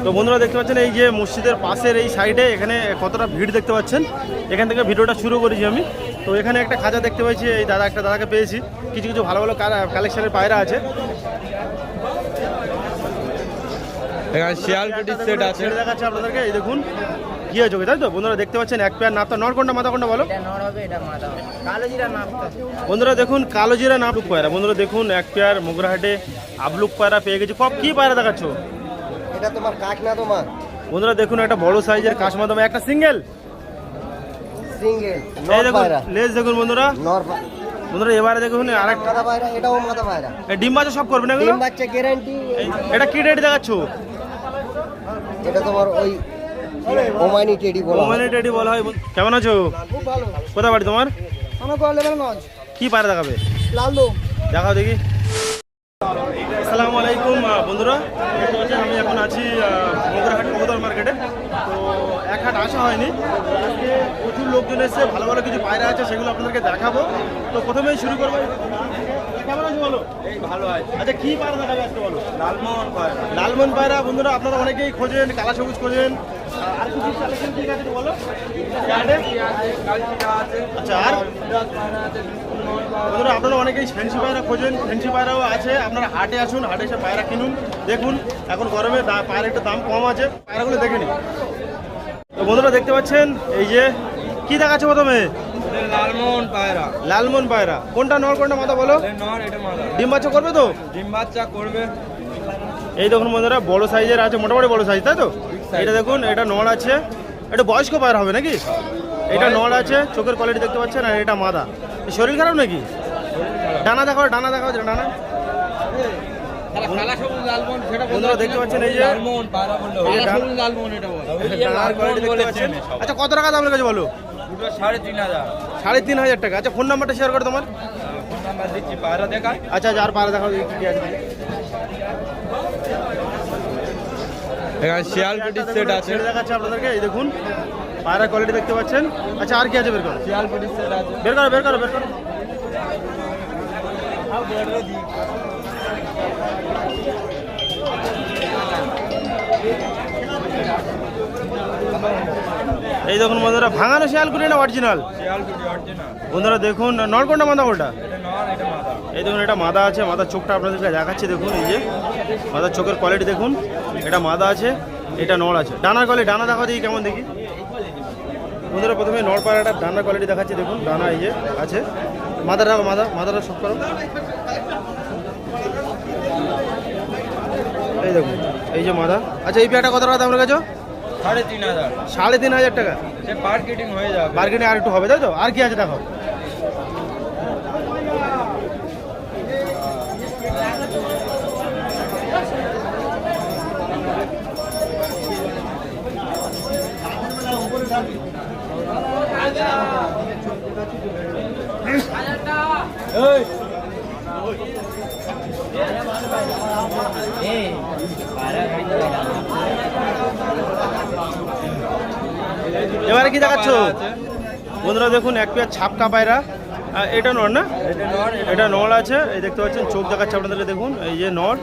তো বন্ধুরা দেখতে পাচ্ছেন এই যে মসজিদের পাশের এই সাইডে এখানে কতটা ভিড় দেখতে পাচ্ছেন। এখান থেকে ভিডিওটা শুরু করেছি আমি। তো এখানে একটা খাঁচা দেখতে পাচ্ছি, এই একটা দাদাকে পেয়েছি, কিছু কিছু ভালো ভালো কালেকশনের পায়রা আছে। এখানে শিয়াল পিটির সেট আছে, দেখাচ্ছে আপনাদেরকে। এই দেখুন কি আছে তাই তো বন্ধুরা দেখতে পাচ্ছেন এক পেয়ার নাপতা। নর কোনটা মাথা কোনটা বলো? বন্ধুরা দেখুন কালো জিরা নাপলুক পায়রা। বন্ধুরা দেখুন এক পেয়ার মোগরাহাটে আবলুক পায়রা পেয়ে গেছি। কপ কি পায়রা দেখাচ্ছ? এটা তোমার কাক না তোমার? বন্ধুরা দেখুন একটা বড় সাইজের কাশমাদা, একটা সিঙ্গেল এই দেখুন লেজ দেখুন বন্ধুরা। বন্ধুরা এবারে দেখুন আরেকটা মাদা পায়রা, এটাও মাদা পায়রা। ডিম বাচ্চা সব করবে না এগুলো? ডিম বাচ্চা গ্যারান্টি। এটা কি রেট দেখাচ্ছ? এটা তোমার ওই ওমানি টেডি বলা হয়। ওমানি টেডি বলা হয়। কেমন আছো? খুব ভালো। কোথা বাড়ি তোমার? আমার কোয়াল লেভেল নজ। কি পায়রা দেখাবে? লালদো দেখাও দেখি। আসসালামু আলাইকুম বন্ধুরা, দেখতে পাচ্ছেন আমি এখন আছি মোগরাহাট কবুতর মার্কেটে। তো এক হাট আসা হয়নি, আজকে প্রচুর লোকজন এসে ভালো ভালো কিছু পায়রা আছে, সেগুলো আপনাদেরকে দেখাবো। তো প্রথমেই শুরু করবো। কেমন আছো বলো? এই ভালো আছে। আচ্ছা কি পায়রা দেখাবে আজকে বলো? লালমোহন পায়রা। লালমন পায়রা। বন্ধুরা আপনারা অনেকেই খোঁজেন, কালা সবুজ খোঁজেন, আর কিছু কালেকশন ঠিক আছে বলো? আচ্ছা আর বন্ধুরা আপনারা অনেকেই ফ্যান্সি পায়রা খোঁজেন, ফ্যান্সি পায়রাও আছে। আপনারা হাটে আসুন, হাটে এসে পায়রা কিনুন। দেখুন এখন গরমে পায়রা একটু দাম কম আছে, পায়রাগুলো দেখে নিন। তো বন্ধুরা দেখতে পাচ্ছেন এই যে কি দেখাচ্ছে প্রথমে? লালমোহন পায়রা। লালমন পায়রা। কোনটা নর কোনটা মাথা বলো? নর, এটা মাদা। ডিম বাচ্চা করবে তো? ডিম বাচ্চা করবে। এই দেখুন বন্ধুরা বড় সাইজের আছে, মোটামুটি বড় সাইজ তাই তো? এটা দেখুন এটা নড় আছে, এটা বয়স্ক পায়রা হবে নাকি? এটা নড় আছে, চোখের কোয়ালিটি দেখতে পাচ্ছেন। আর এটা মাদা। শরীর খারাপ নাকি? ডানা দেখাও, ডানা দেখাও, ডানা। বন্ধুরা দেখতে পাচ্ছেন এই যে লালমোহন পায়রা বললো, লালমোহন এটা বলে। ডানার কোয়ালিটি দেখতে পাচ্ছেন। আচ্ছা কত টাকা দাম লেগেছে বলো? দুটো 3,500। 3,500 টাকা। আচ্ছা ফোন নাম্বারটা শেয়ার করে তোমার। ফোন নাম্বার দিচ্ছি, পায়রা দেখায়। আচ্ছা আর পায়রা দেখাও কি আছে। এখানে শিয়াল পিটির সেট আছে, দেখাচ্ছে আপনাদেরকে। এই দেখুন পায়রা কোয়ালিটি দেখতে পাচ্ছেন। আচ্ছা আর কি আছে বের করো? শিয়াল পিটির সেট আছে। বের করো বের করো বের করো। এই দেখুন বন্ধুরা ভাঙানো শিয়ালকুটি না অরিজিনাল? শিয়াল পিটি অরিজিনাল। বন্ধুরা দেখুন নরকোনটা মাদা কোনটা? এটা নর, এটা মাদা। এই দেখুন এটা মাদা আছে, মাদার চোখটা আপনাদেরকে দেখাচ্ছি। দেখুন এই যে মাদার চোখের কোয়ালিটি দেখুন, এটা মাদা আছে, এটা নড় আছে। ডানার কোয়ালিটি, ডানা দেখা দেখি কেমন দেখি। বন্ধুরা প্রথমে নড় পায়রাটা ডানার কোয়ালিটি দেখাচ্ছি। দেখুন ডানা এই যে আছে, মাদাটা সব করো। এই দেখুন এই যে মাদা। আচ্ছা এই পেয়ারটা কত টাকা দাম রেখেছো? 3,500। 3,500 টাকা। সে মার্কেটিং হয়ে যাবে। মার্কেটে আর একটু হবে তাই তো? আর কি আছে দেখো। এবারে কি দেখাচ্ছ? বন্ধুরা দেখুন এক পেয়ার ছাপকা পায়রা। এটা নর না? এটা নর আছে, এই দেখতে পাচ্ছেন চোখ দেখাচ্ছে আপনাদেরকে। দেখুন এই যে নর,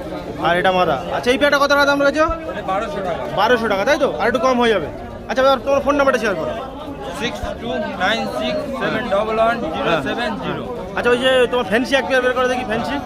আর এটা মাদা। আচ্ছা এই পেয়ারটা কত টাকা দাম রেখেছো? 1200 টাকা। 1200 টাকা তাই তো? আর একটু কম হয়ে যাবে। আচ্ছা এবার তোমার ফোন নাম্বারটা শেয়ার করো। 6296711070। আচ্ছা ওই যে তোমার ফ্যান্সি এক পেয়ার বের করে দেখি, ফ্যান্সি।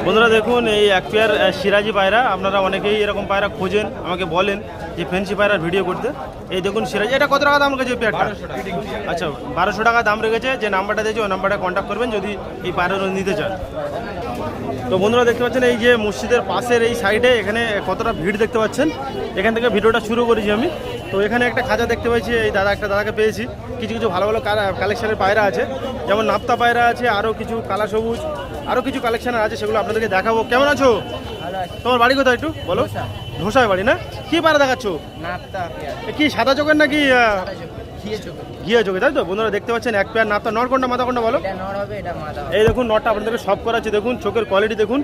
বন্ধুরা দেখুন এই এক পেয়ার সিরাজি পায়রা। আপনারা অনেকেই এরকম পায়রা খোঁজেন, আমাকে বলেন যে ফ্যান্সি পায়রার ভিডিও করতে। এই দেখুন সিরাজি। এটা কত টাকা দাম রেখেছে পেয়ারটা? আচ্ছা 1200 টাকা দাম রেখেছে। যে নাম্বারটা দিয়েছে ওই নাম্বারটা কন্ট্যাক্ট করবেন যদি এই পায়রাগুলো নিতে চান। তো বন্ধুরা দেখতে পাচ্ছেন এই যে মসজিদের পাশের এই সাইডে এখানে কতটা ভিড় দেখতে পাচ্ছেন। এখান থেকে ভিডিওটা শুরু করেছি আমি। তো এখানে একটা খাঁচা দেখতে পাচ্ছি, এই একটা দাদাকে পেয়েছি, কিছু কিছু ভালো ভালো কালেকশনের পায়রা আছে, যেমন নাপ্তা পায়রা আছে, আরও কিছু কালা সবুজ, আরও কিছু কালেকশানের আছে, সেগুলো আপনাদেরকে দেখাবো। কেমন আছো? তোমার বাড়ি কোথায় একটু বলো? ধোসায় বাড়ি না? কি পায়রা দেখাচ্ছ? কি সাদা চোখের নাকি ঘিয়ে চোখে, তাই তো বন্ধুরা দেখতে পাচ্ছেন এক পেয়ার নাপতা। নর কোনটা মাথা কোনটা বলো? এই দেখুন নটটা আপনাদেরকে সব করাচ্ছি, দেখুন চোখের কোয়ালিটি দেখুন,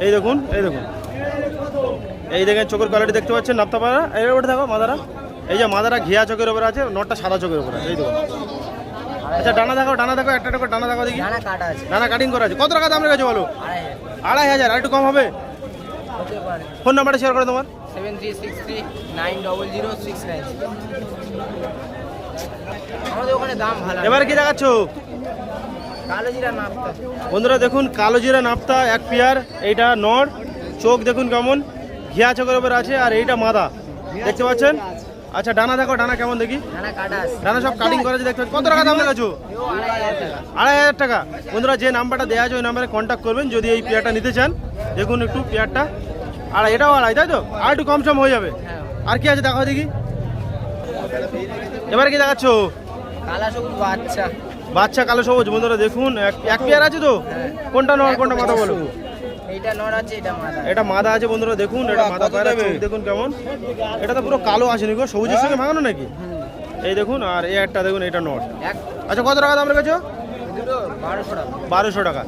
এই দেখুন এই দেখুন, এই দেখেন চোখের কোয়ালিটি দেখতে পাচ্ছেন নাপতা পায়রা। এর উপরে দেখো মাদারা, এই যে মাদারা ঘিয়া চোখের উপরে আছে, নটটা সাদা চোখের উপরে আছে, এই দেখুন। আচ্ছা ডানা দেখো, ডানা দেখো, একটা একটা করে ডানা দেখো দেখি। ডানা কাটিং করা আছে। কত টাকা দাম রেখেছো বলো? 2500। আর একটু কম হবে? ফোন নাম্বারটা শেয়ার করে তোমার। 7363900690। আমাদের ওখানে দাম ভালো। এবারে কি দেখাচ্ছ কালো জিরা নাপতা। বন্ধুরা দেখুন কালো জিরা নাপতা এক পেয়ার। এইটা নর, চোখ দেখুন কেমন ঘিয়া চোখের উপর আছে, আর এইটা মাদা দেখতে পাচ্ছেন। আচ্ছা ডানা দেখো, ডানা কেমন দেখি। ডানা সব কাটিং করা আছে দেখতে পাচ্ছেন। কত টাকা দাম লেগেছো? 2500 টাকা। বন্ধুরা যে নাম্বারটা দেওয়া আছে ওই নাম্বারে কন্ট্যাক্ট করবেন যদি এই পেয়ারটা নিতে চান। দেখুন একটু পেয়ারটা আড়াই, এটাও আড়াই, তাই তো? আর একটু কম সম হয়ে যাবে। আর কি আছে দেখো দেখি। এবারে কি দেখাচ্ছ? কালা সবুজ বাচ্চা। বাচ্চা কালো সবুজ। বন্ধুরা দেখুন এক পেয়ার আছে তো, কোনটা নর কোনটা মাদা বলো? এইটা নর আছে, এটা মাদা। এটা মাদা আছে বন্ধুরা দেখুন, এটা মাদা পায়রা। চোখ দেখুন কেমন, এটা তো পুরো কালো আসেনি গো, সবুজের সঙ্গে ভাঙানো নাকি? এই দেখুন, আর এই একটা দেখুন, এটা নট। আচ্ছা কত টাকা দাম রেখেছো? 1200 টাকা।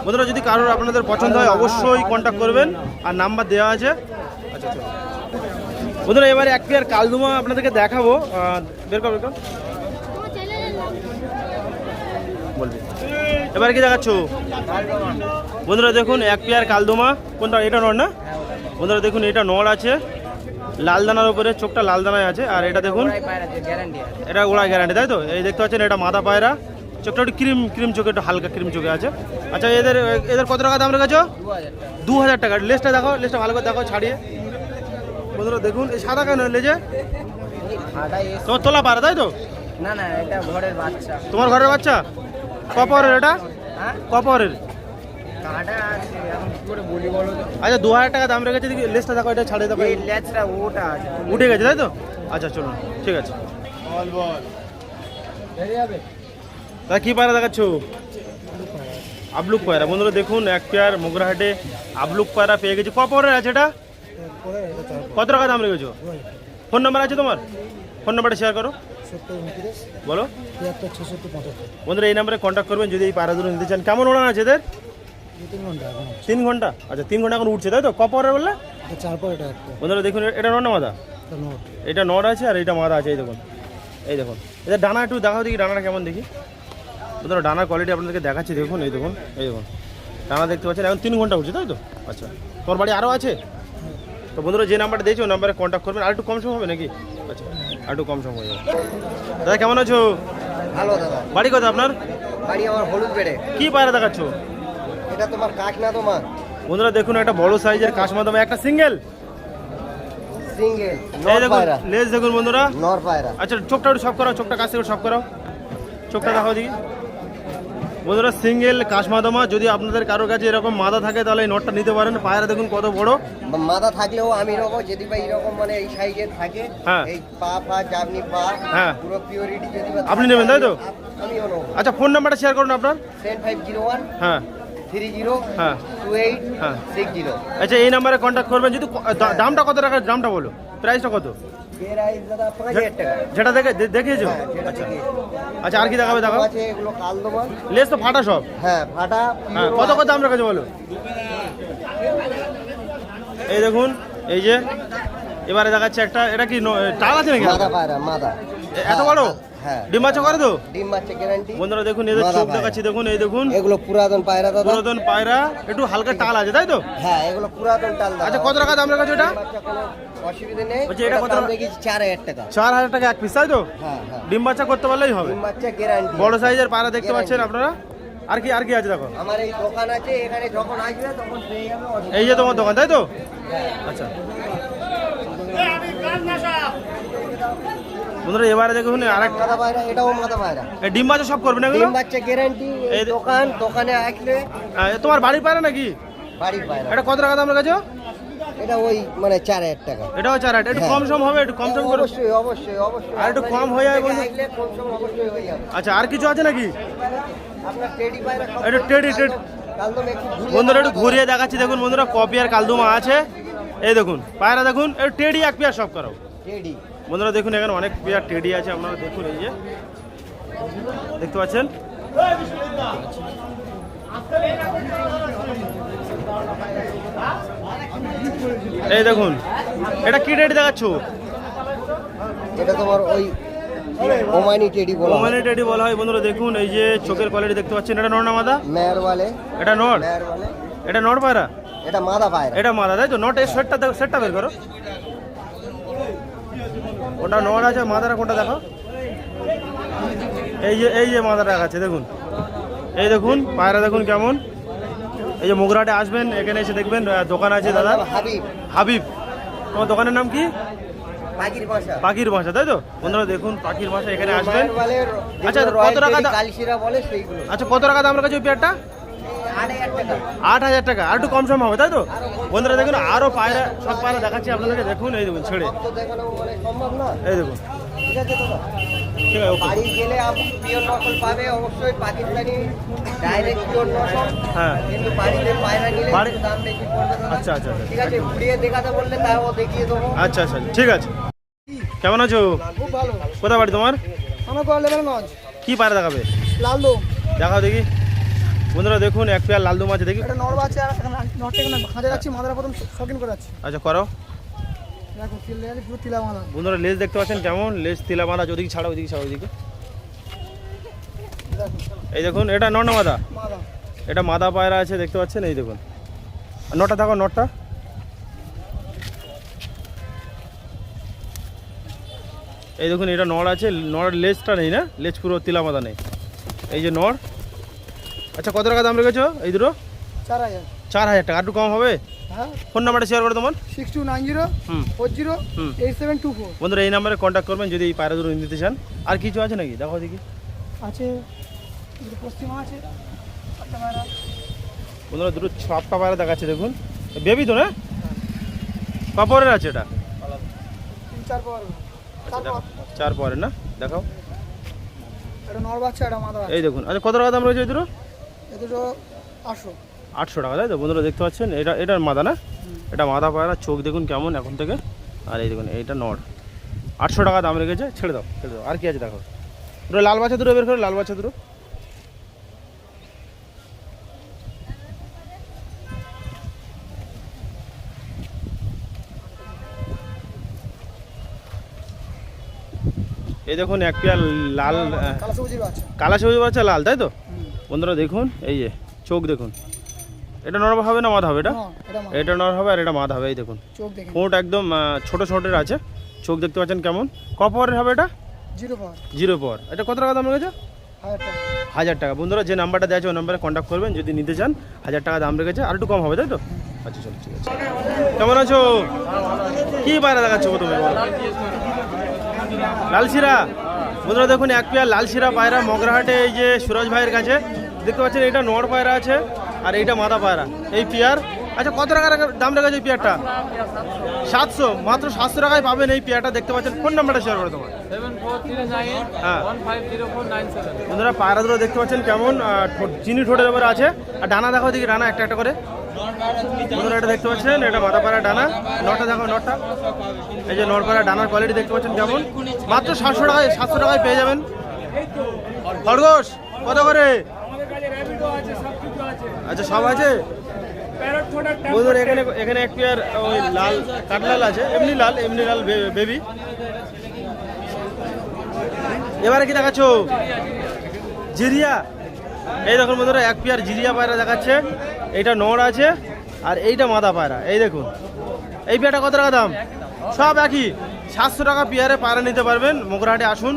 বন্ধুরা যদি কারোর আপনাদের পছন্দ হয় অবশ্যই কন্ট্যাক্ট করবেন, আর নাম্বার দেওয়া আছে। আচ্ছা চলো বন্ধুরা এবারে এক পেয়ার কালদুমা আপনাদেরকে দেখাবো। বের কর বের কর, বলবি। এবারে কি দেখাচ্ছ? বন্ধুরা দেখুন এক পেয়ার কালদুমা। কোনটা? এটা নর না? বন্ধুরা দেখুন এটা নর আছে, লাল দানার উপরে, চোখটা লাল দানায় আছে। আর এটা দেখুন, এটা ওড়া গ্যারান্টি, তাই তো? এই দেখতে পাচ্ছেন এটা মাদা পায়রা, চোখটা একটু ক্রিম ক্রিম চোখে, একটু হালকা ক্রিম চোখে আছে। আচ্ছা এদের এদের কত টাকা দাম রেখেছো? 2000 টাকা। লেজটা দেখো, লেজটা ভালো করে দেখো ছাড়িয়ে। বন্ধুরা দেখুন এই সাদা কেন লেজে? তোমার তোলা পায়রা, তাই তো? না না, এটা ঘরের বাচ্চা। তোমার ঘরের বাচ্চা? কপরের এটা? হ্যাঁ কপরের। কাঁটা আছে, এখন কি করে বলি বলো তো? আচ্ছা 2000 টাকা দাম রেখেছে। দেখি লেজটা দেখো, এটা ছাড়িয়ে দেখো, এই লেজটা ওটা আছে, উঠে গেছে, তাই তো? আচ্ছা চলুন ঠিক আছে। তা কি পায়রা দেখাচ্ছ? আবলুক পায়রা। বন্ধুরা দেখুন এক পেয়ার মোগরাহাটে আবলুক পায়রা পেয়ে গেছি। কপরের আছে এটা? কত টাকা দাম রেখেছো? ফোন নাম্বার আছে তোমার? ফোন নাম্বারটা শেয়ার করো, বলো। বন্ধুরা এই নাম্বারে কন্ট্যাক্ট করবেন যদি এই পায়রাগুলো নিতে চান। কেমন ওড়ান আছে এদের? 3 ঘন্টা। আচ্ছা 3 ঘন্টা এখন উঠছে, তাই তো? কপরের বললে? বন্ধুরা দেখুন এটা নর না মাদা? এটা নর আছে আর এটা মাদা আছে। এই দেখুন, এই দেখুন এদের ডানা একটু দেখাও দেখি, ডানাটা কেমন দেখি। বন্ধুরা ডানার কোয়ালিটি আপনাদেরকে দেখাচ্ছি, দেখুন এই দেখুন, এই দেখুন ডানা দেখতে পাচ্ছেন। এখন 3 ঘন্টা উঠছে, তাই তো? আচ্ছা তোমার বাড়ি আরও আছে? তো বন্ধুরা যে নাম্বারটা দিয়েছি ওই নাম্বারে কন্ট্যাক্ট করবেন। আর একটু কম সম হবে নাকি? আচ্ছা আর একটু কম সম হয়ে যাবে। দাদা কেমন আছো? ভালো দাদা। বাড়ি কোথায় আপনার? বাড়ি আমার হলুদ বেড়ে। কি পায়রা দেখাচ্ছ? এটা তোমার কাক না তোমার? বন্ধুরা দেখুন একটা বড় সাইজের কাশমাদমা, একটা সিঙ্গেল। সিঙ্গেল এই নর দেখুন পায়রা। লেজ দেখুন বন্ধুরা। নর পায়রা। আচ্ছা চোখটা একটু সব করাও, চোখটা কাছ থেকে সব করাও, চোখটা দেখাও দেখি। বন্ধুরা সিঙ্গেল কাশমাদমা। যদি আপনাদের কারোর কাছে এরকম মাদা থাকে তাহলে এই নটটা নিতে পারেন। পায়রা দেখুন কত বড়। মাথা থাকলেও আমি রকম যদি বা এরকম মানে এই সাইজের থাকে, হ্যাঁ। এই পা পা জাবনি পা, হ্যাঁ। পুরো পিওরিটি যদি বা আপনি থাকে, নেবেন, তাই তো? আমিও নেবো। আচ্ছা ফোন নাম্বারটা শেয়ার করুন আপনার। 7501 হ্যাঁ 30 হ্যাঁ 28 হ্যাঁ। 60। আচ্ছা এই নাম্বারে কন্ট্যাক্ট করবেন। যদি দামটা কত টাকা, দামটা বলো, প্রাইসটা কত? প্রাইস দাদা 5000 টাকা। যেটা দেখিয়েছো? হ্যাঁ, যেটা আচ্ছা দেখি। আচ্ছা আর কি দেখাবে দেখাও। আছে এগুলো কালদমা। লেজ তো ফাটা সব। হ্যাঁ ফাটা। হ্যাঁ কত কত দাম রেখেছো বলো? এই দেখুন এই যে এবারে দেখাচ্ছে একটা, এটা কি টাল আছে নাকি? মাদা পায়রা, মাদা। এত বড়? হ্যাঁ। ডিম বাচ্চা করে তো? ডিম বাচ্চা গ্যারান্টি। বন্ধুরা দেখুন এদের মাদা চোখ পায়রা। দেখাচ্ছি, দেখুন এই দেখুন এগুলো পুরাতন পায়রা দাদা। পুরাতন পায়রা, একটু হালকা টাল আছে, তাই তো? হ্যাঁ এগুলো পুরাতন টাল দাদা। আচ্ছা কত টাকা দাম রেখেছো এটা? ডিম বাচ্চা কোনো অসুবিধা নেই। বলছি এটা কত? দাম রেখেছি 4000 টাকা। 4000 টাকা এক পিস, তাই তো? হ্যাঁ হ্যাঁ। ডিম বাচ্চা করতে পারলেই হবে। ডিম বাচ্চা গ্যারান্টি। বড় সাইজের পায়রা দেখতে পাচ্ছেন আপনারা। আর কি আর কি আছে দেখো। আমার এই দোকান আছে, এখানে যখন আসবে তখন পেয়ে যাবে। অসুবিধা এই যে তোমার দোকান, তাই তো? হ্যাঁ। আচ্ছা বন্ধুরা এবারে দেখুন আরেকটা মাদা পায়রা, এটাও মাদা পায়রা। ডিম বাচ্চা সব করবে না এগুলো? ডিম বাচ্চা গ্যারান্টি। এই এই দোকান, দোকানে আসলে তোমার বাড়ির পায়রা নাকি? বাড়ির পায়রা। এটা কত টাকা দাম রেখেছো? এটা ওই মানে 4000 টাকা। এটাও 4000। একটু হ্যাঁ। কম সম হবে, একটু কম সম করো। অবশ্যই অবশ্যই অবশ্যই। আর একটু কম হয়ে যাবে বন্ধু। আসলে কম সম অবশ্যই হয়ে যাবে। আচ্ছা আর কিছু আছে নাকি? আপনার টেডি পায়রা কত? এটা টেডি কালদম একটু ঘুরিয়ে বন্ধুরা একটু ঘুরিয়ে দেখাচ্ছি, দেখুন বন্ধুরা কপি আর কালদুমা আছে। এই দেখুন পায়রা দেখুন, একটু টেডি এক পেয়ার সব করাও। টেডি। বন্ধুরা দেখুন এখানে অনেক পেয়ার টেডি আছে, আপনারা দেখুন এই যে দেখতে পাচ্ছেন। এই দেখুন এটা কি টেডি দেখাচ্ছ? এটা তোমার ওই ওমানি টেডি বলা হয়। ওমানি টেডি বলা হয়। বন্ধুরা দেখুন এই যে চোখের কোয়ালিটি দেখতে পাচ্ছেন। এটা নর না মাদা? মেয়ার বলে। এটা নর? মেয়ার বলে। এটা নর পায়রা? এটা মাদা পায়রা। এটা মাদা তাই তো? নট এই সেটটা বের করো। ওটা নর আছে, মাদারা কোনটা দেখো? এই যে মাদারা আছে দেখুন। এই দেখুন পায়রা দেখুন কেমন। এই যে মোগরাটে আসবেন, এখানে এসে দেখবেন দোকান আছে দাদা হাবিব। হাবিব। তোমার দোকানের নাম কি? পাখির ভাষা। পাখির ভাষা তাই তো? বন্ধুরা দেখুন পাখির ভাষা, এখানে আসবেন। আচ্ছা আচ্ছা কত টাকা? কালশিরা বলে সেইগুলো। আচ্ছা কত টাকা দাম রেখেছে ওই পেয়ারটা? 8000 টাকা। 8000 টাকা। আর একটু কম সম হবে তাই তো? বন্ধুরা দেখুন আরো পায়রা, সব পায়রা দেখাচ্ছি আপনাদেরকে। দেখুন এই দেখুন ছেড়ে, তো দেখানো মানে সম্ভব না। এই দেখুন। ঠিক আছে দাদা। ঠিক আছে ওকে। বাড়ি গেলে আপনি পিওর নকল পাবে অবশ্যই, পাকিস্তানি ডাইরেক্ট পিওর নকল। হ্যাঁ কিন্তু বাড়িতে পায়রা নিলে বাড়ি- একটু দাম বেশি পড়বে দাদা। আচ্ছা আচ্ছা আচ্ছা ঠিক আছে, ঘুরিয়ে দেখাতে বললে তাও দেখিয়ে দেবো। আচ্ছা আচ্ছা ঠিক আছে। কেমন আছো? খুব ভালো। কোথায় বাড়ি তোমার? আমার কোয়াল লেভেল নজ কি পায়রা দেখাবে? লালদো। দেখাও দেখি। বন্ধুরা দেখুন এক পেয়ার লালদুম আছে দেখি। এটা নর বাচ্চা, নটটা এখানে খাঁজা যাচ্ছি, মাদারা প্রথম শকিং করে যাচ্ছি। আচ্ছা করো। দেখো তিলে আছে, পুরো তিলা মালা। বন্ধুরা লেজ দেখতে পাচ্ছেন কেমন, লেজ তিলা বাঁধা। ওদিকে ছাড়া, ওইদিকে ছাড়া, ওইদিকে। দেখো এই দেখুন এটা নর না মাদা? মালা। এটা মাদা পায়রা আছে দেখতে পাচ্ছেন। এই দেখুন নটটা দেখো, নটটা। এই দেখুন এটা নর আছে, নরের লেজটা নেই না, লেজ পুরো তিলা মাদা নেই। এই যে নর। আচ্ছা কত টাকা দাম রেখেছো এই দুটো? 4000। 4000 টাকা। আর একটু কম হবে? হ্যাঁ। ফোন নাম্বারটা শেয়ার করে তোমার। 6290 হুম 40 হুম 8724 বন্ধুরা এই নাম্বারে কন্ট্যাক্ট করবেন যদি এই পায়রা দুটো নিতে চান। আর কিছু আছে নাকি দেখো দেখি। আছে। দুটো পশ্চিমা আছে, একটা মারা। বন্ধুরা দুটো ছাপটা পায়রা দেখাচ্ছে দেখুন। বেবি তো না? কাপড়ের আছে এটা? 3-4 পর। আচ্ছা দেখো 4 পরের না, দেখাও। এটা নর বাচ্চা, এটা মাদা। এই দেখুন। আচ্ছা কত টাকা দাম রয়েছে এই দুটো? এ দুটো 800। 800 টাকা তাই তো? বন্ধুরা দেখতে পাচ্ছেন এটার মাদা না? এটা মাদা পায়রা, চোখ দেখুন কেমন এখন থেকে। আর এই দেখুন এইটা নর। 800 টাকা দাম রেখেছে। ছেড়ে দাও ছেড়ে দাও। আর কি আছে দেখো। দুটো লাল বাচ্চা দুটো বের করো, লাল বাচ্চা দুটো। এই দেখুন এক পেয়ার লাল, কালো সবুজের বাচ্চা। কালা সবুজ বাচ্চা লাল তাই তো? বন্ধুরা দেখুন এই যে চোখ দেখুন। এটা নর হবে না মাদা হবে? এটা এটা মাদা। এটা নর হবে আর এটা মাদা হবে। এই দেখুন চোখ দেখেন। ঠোঁট একদম ছোট ছোটের আছে। চোখ দেখতে পাচ্ছেন কেমন। কপরের হবে এটা? 0 পর। 0 পর। এটা কত টাকা দাম রেখেছে? 1000 টাকা। 1000 টাকা। বন্ধুরা যে নাম্বারটা দেওয়া আছে ওই নাম্বারে কন্ট্যাক্ট করবেন যদি নিতে চান। 1000 টাকা দাম রেখেছে। আর একটু কম হবে তাই তো? আচ্ছা চলো ঠিক আছে। কেমন আছো? কি পায়রা দেখাচ্ছ প্রথমে? লালশিরা। বন্ধুরা দেখুন এক পেয়ার লালশিরা পায়রা মগরাহাটে এই যে সুরজ ভাইয়ের কাছে দেখতে পাচ্ছেন। এটা নর পায়রা আছে আর এইটা মাদা পায়রা এই পেয়ার। আচ্ছা কত টাকা দাম রেখেছে এই পেয়ারটা? 700। মাত্র 700 টাকায় পাবেন এই পেয়ারটা দেখতে পাচ্ছেন। ফোন নাম্বারটা শেয়ার করে তোমার। 7439 হ্যাঁ 150497। বন্ধুরা পায়রাগুলো দেখতে পাচ্ছেন কেমন, চিনি ঠোঁটের উপরে আছে। আর ডানা দেখো দেখি, ডানা একটা একটা করে। বন্ধুরা এটা দেখতে পাচ্ছেন, এটা মাথা পায়রা ডানা। নটটা দেখো, নটটা। এই যে নর পায়রা ডানার কোয়ালিটি দেখতে পাচ্ছেন কেমন। মাত্র 700 টাকায়, 700 টাকায় পেয়ে যাবেন। খরগোশ কত করে? আচ্ছা সব আছে। বন্ধুরা এখানে এক পেয়ার ওই লাল কাঠলাল আছে, এমনি লাল বেবি। এবারে কি দেখাচ্ছ? জিরিয়া। এই দেখুন বন্ধুরা এক পেয়ার জিরিয়া পায়রা দেখাচ্ছে। এইটা নর আছে আর এইটা মাদা পায়রা। এই দেখুন এই পেয়ারটা কত টাকা দাম? সব একই 700 টাকা পেয়ারে পায়রা নিতে পারবেন। মোগরাহাটে আসুন,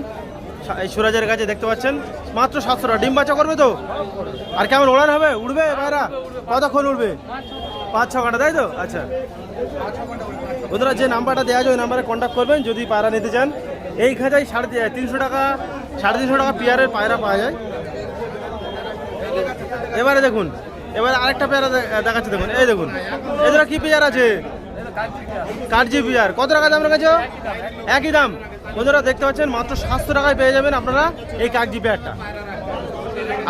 এই সুরাজের কাছে দেখতে পাচ্ছেন। মাত্র 700 টাকা। ডিম বাচ্চা করবে তো? আর কেমন ওড়ান হবে? উড়বে পায়রা? কতক্ষণ উড়বে? 5-6 ঘন্টা তাই তো? আচ্ছা বন্ধুরা যে নাম্বারটা দেওয়া আছে ওই নাম্বারে কন্ট্যাক্ট করবেন যদি পায়রা নিতে চান। এই খাঁচায় 350 টাকা, 350 টাকা পেয়ারের পায়রা পাওয়া যায়। এবারে দেখুন, এবারে আরেকটা পেয়ারা দেখাচ্ছে দেখুন। এই দেখুন এদের কি পেয়ার আছে? কাঠজি পেয়ার। কত টাকা দাম রেখেছ? একই দাম। বন্ধুরা দেখতে পাচ্ছেন মাত্র 700 টাকায় পেয়ে যাবেন আপনারা এই কাঠজি পেয়ারটা।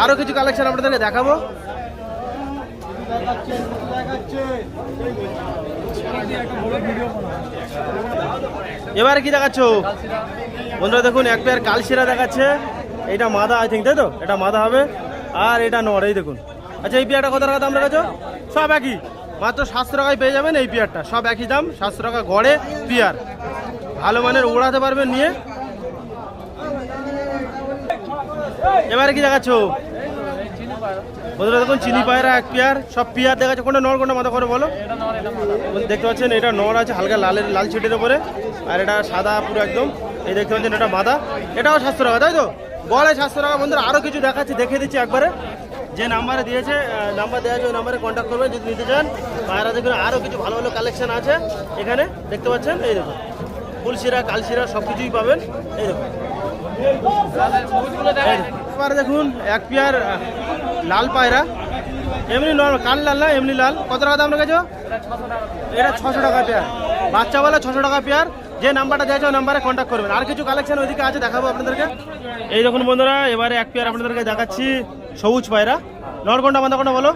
আরও কিছু কালেকশন আপনাদেরকে দেখাবো। এবারে কি দেখাচ্ছ বন্ধুরা? দেখুন এক পেয়ার কালশিরা দেখাচ্ছে। এইটা মাদা আই থিঙ্ক, তাই তো? এটা মাদা হবে আর এটা নর। এই দেখুন। আচ্ছা এই পেয়ারটা কত টাকা দাম রেখেছো? সব একই, মাত্র 700 টাকায় পেয়ে যাবেন এই পেয়ারটা। সব একই দাম, 700 টাকা গড়ে পেয়ার। ভালো মানের ওড়াতে পারবেন নিয়ে। এবারে কি দেখাচ্ছ বন্ধুরা? দেখুন চিনি পায়রা এক পেয়ার, সব পেয়ার দেখাচ্ছে। কোনটা নর কোনটা মাদা করে বলো? দেখতে পাচ্ছেন এটা নর আছে হালকা লাল ছিটের উপরে, আর এটা সাদা পুরো একদম। এই দেখতে পাচ্ছেন এটা মাদা, এটাও 700 টাকা, তাই তো? গড়ে 700 টাকা। বন্ধুরা আরও কিছু দেখাচ্ছি, দেখিয়ে দিচ্ছি একবারে। যে নাম্বারে দিয়েছে, নাম্বার দেওয়া আছে, ওই নাম্বারে কন্ট্যাক্ট করবেন যদি নিতে চান। পায়রা দেখুন আরও কিছু ভালো ভালো কালেকশন আছে এখানে, দেখতে পাচ্ছেন। এই দেখুন ফুলশিরা কালশিরা সব কিছুই পাবেন। এই দেখুন এবারে দেখুন এক পেয়ার লাল পায়রা, এমনি নর্মাল কাল লাল না, এমনি লাল। কত টাকা দাম রেখেছো? এটা 600 টাকা পেয়ার, বাচ্চা বলে 600 টাকা পেয়ার। যে নাম্বারটা দিয়েছে ওই নাম্বারে কন্ট্যাক্ট করবেন। আর কিছু কালেকশন ওইদিকে আছে, দেখাবো আপনাদেরকে। এই দেখুন বন্ধুরা এবারে এক পেয়ার আপনাদেরকে দেখাচ্ছি সবুজ পায়রা। নর কোনটা মাদা কোনটা বলো?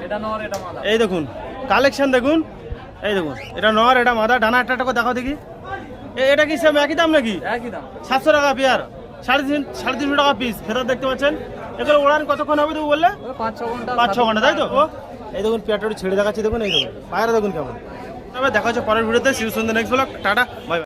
এই দেখুন কালেকশন দেখুন। এই দেখুন এটা নর, এটা মাদা। ডানা একটা টাকা দেখাও দেখি। এটা কি সেম একই দাম নাকি? 700 টাকা পেয়ার, 350 টাকা পিস। ফেরত দেখতে পাচ্ছেন। এগুলো ওড়ান কতক্ষণ হবে তুমি বললে? 5-6 ঘন্টা, তাই তো? এই দেখুন পেয়ারটা একটু ছেড়ে দেখাচ্ছি। দেখুন এই দেখুন পায়রা দেখুন কেমন। দেখা হচ্ছে পরের ভিডিওতে। শিব সুন্দর নেক্সট ব্লগ। Tata, by.